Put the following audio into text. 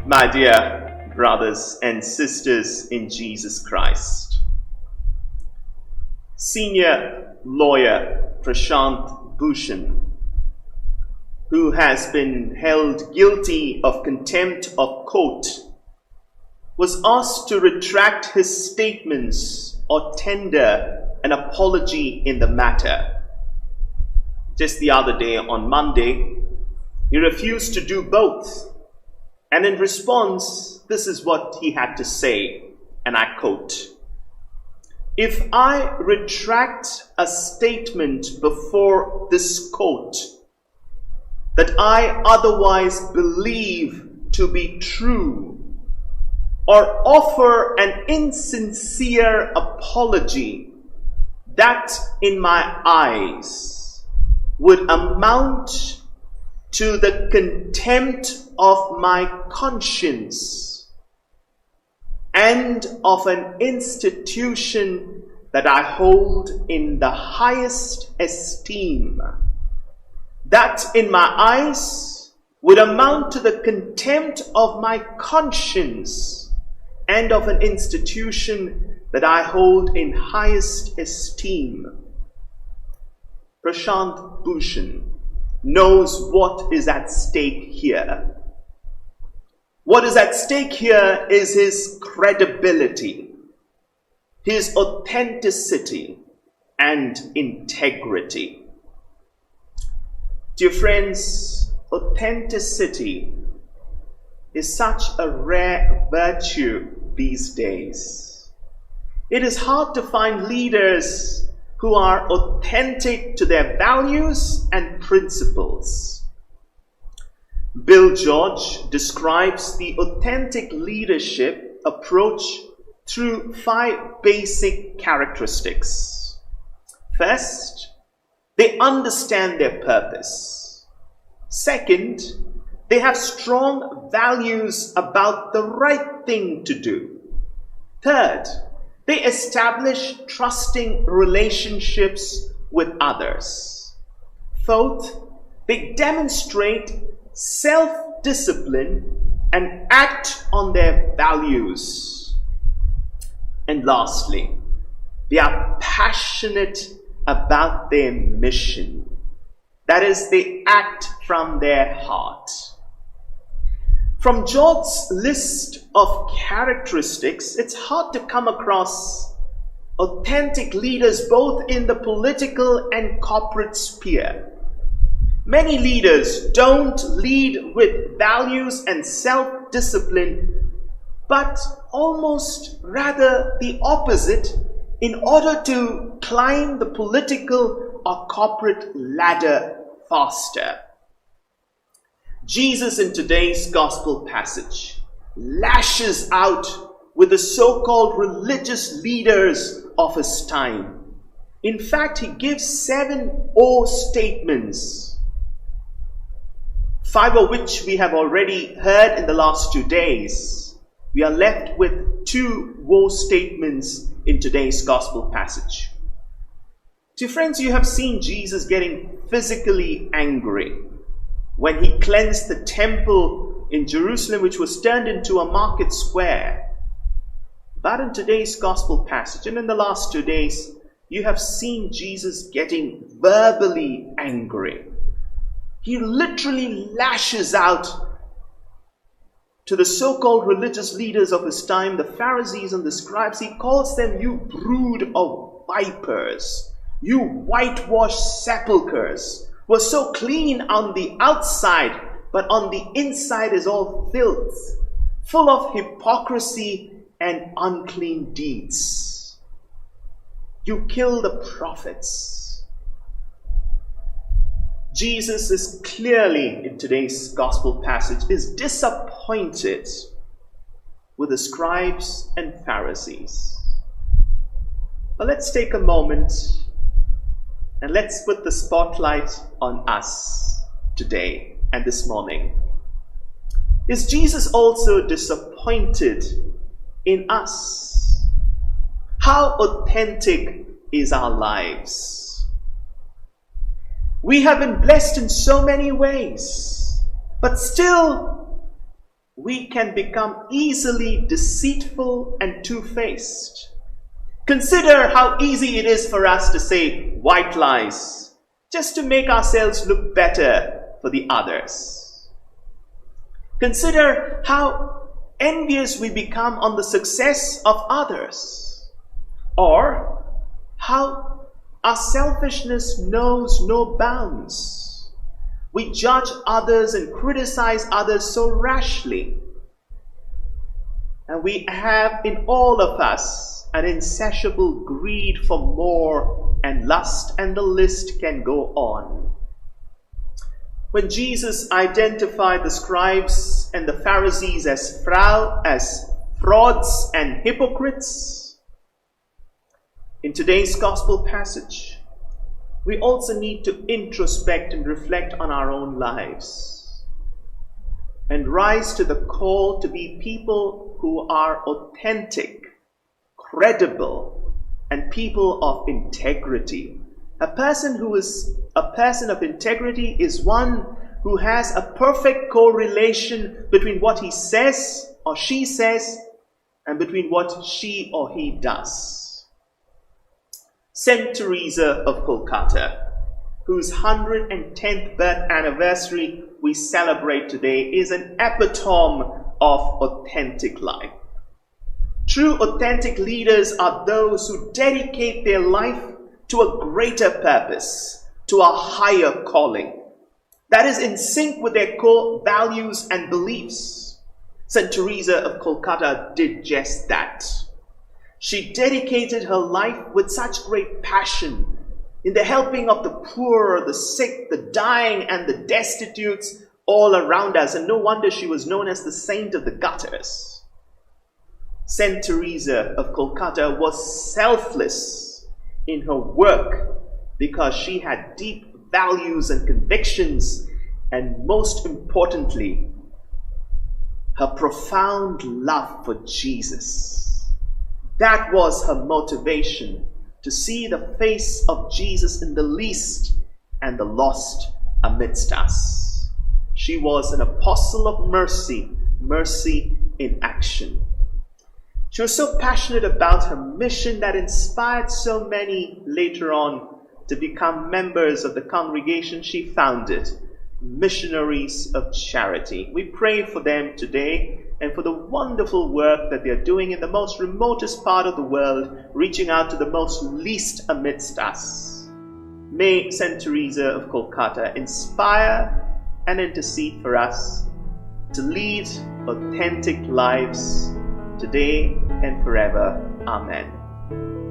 My dear brothers and sisters in Jesus Christ, senior lawyer Prashant Bhushan, who has been held guilty of contempt of court, was asked to retract his statements or tender an apology in the matter. Just the other day, on Monday, he refused to do both. And in response, this is what he had to say, and I quote, "If I retract a statement before this court that I otherwise believe to be true, or offer an insincere apology that in my eyes would amount to the contempt of my conscience and of an institution that I hold in the highest esteem, that in my eyes would amount to the contempt of my conscience and of an institution that I hold in highest esteem." Prashant Bhushan knows what is at stake here. What is at stake here is his credibility, his authenticity, and integrity. Dear friends, authenticity is such a rare virtue these days. It is hard to find leaders who are authentic to their values and principles. Bill George describes the authentic leadership approach through 5 basic characteristics. First, they understand their purpose. Second, they have strong values about the right thing to do. Third, they establish trusting relationships with others. Fourth, they demonstrate self-discipline and act on their values. And lastly, they are passionate about their mission. That is, they act from their heart. From George's list of characteristics, it's hard to come across authentic leaders both in the political and corporate sphere. Many leaders don't lead with values and self-discipline, but almost rather the opposite in order to climb the political or corporate ladder faster. Jesus in today's gospel passage lashes out with the so-called religious leaders of his time. In fact, he gives 7 O statements, 5 of which we have already heard in the last 2 days. We are left with 2 woe statements in today's gospel passage. Dear friends, you have seen Jesus getting physically angry when he cleansed the temple in Jerusalem, which was turned into a market square. But in today's gospel passage, and in the last 2 days, you have seen Jesus getting verbally angry. He literally lashes out to the so-called religious leaders of his time, the Pharisees and the scribes. He calls them, "You brood of vipers, you whitewashed sepulchres, were so clean on the outside, but on the inside is all filth, full of hypocrisy and unclean deeds. You kill the prophets." Jesus is clearly, in today's gospel passage, is disappointed with the scribes and Pharisees. But let's take a moment and let's put the spotlight on us today and this morning. Is Jesus also disappointed in us? How authentic is our lives? We have been blessed in so many ways, but still we can become easily deceitful and two-faced. Consider how easy it is for us to say white lies just to make ourselves look better for the others. Consider how envious we become on the success of others, or how our selfishness knows no bounds. We judge others and criticize others so rashly. And we have in all of us an insatiable greed for more and lust, and the list can go on. When Jesus identified the scribes and the Pharisees as frauds and hypocrites, in today's gospel passage, we also need to introspect and reflect on our own lives and rise to the call to be people who are authentic, credible, and people of integrity. A person who is a person of integrity is one who has a perfect correlation between what he says or she says and between what she or he does. St. Teresa of Calcutta, whose 110th birth anniversary we celebrate today, is an epitome of authentic life. True authentic leaders are those who dedicate their life to a greater purpose, to a higher calling that is in sync with their core values and beliefs. St. Teresa of Calcutta did just that. She dedicated her life with such great passion in the helping of the poor, the sick, the dying, and the destitutes all around us, and no wonder she was known as the saint of the gutters. St. Teresa of Calcutta was selfless in her work because she had deep values and convictions, and most importantly, her profound love for Jesus. That was her motivation, to see the face of Jesus in the least and the lost amidst us. She was an apostle of mercy, mercy in action. She was so passionate about her mission that inspired so many later on to become members of the congregation she founded, Missionaries of Charity. We pray for them today and for the wonderful work that they're doing in the most remotest part of the world, reaching out to the most least amidst us. May St. Teresa of Calcutta inspire and intercede for us to lead authentic lives today and forever. Amen.